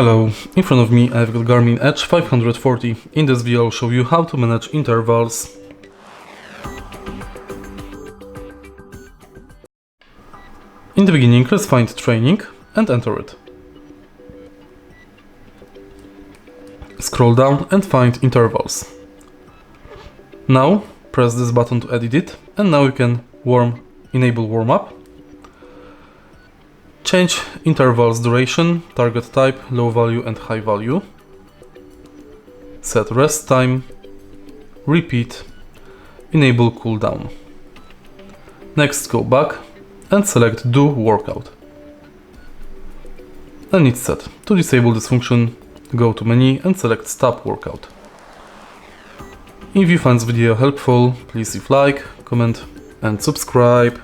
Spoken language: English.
Hello, in front of me I've got Garmin Edge 540. In this video I'll show you how to manage intervals. In the beginning, let's find training and enter it. Scroll down and find intervals. Now press this button to edit it, and now you can enable warm up. Change intervals duration, target type, low value and high value. Set rest time, repeat, enable cooldown. Next, go back and select do workout. And it's set. To disable this function, go to menu and select stop workout. If you find this video helpful, please leave like, comment and subscribe.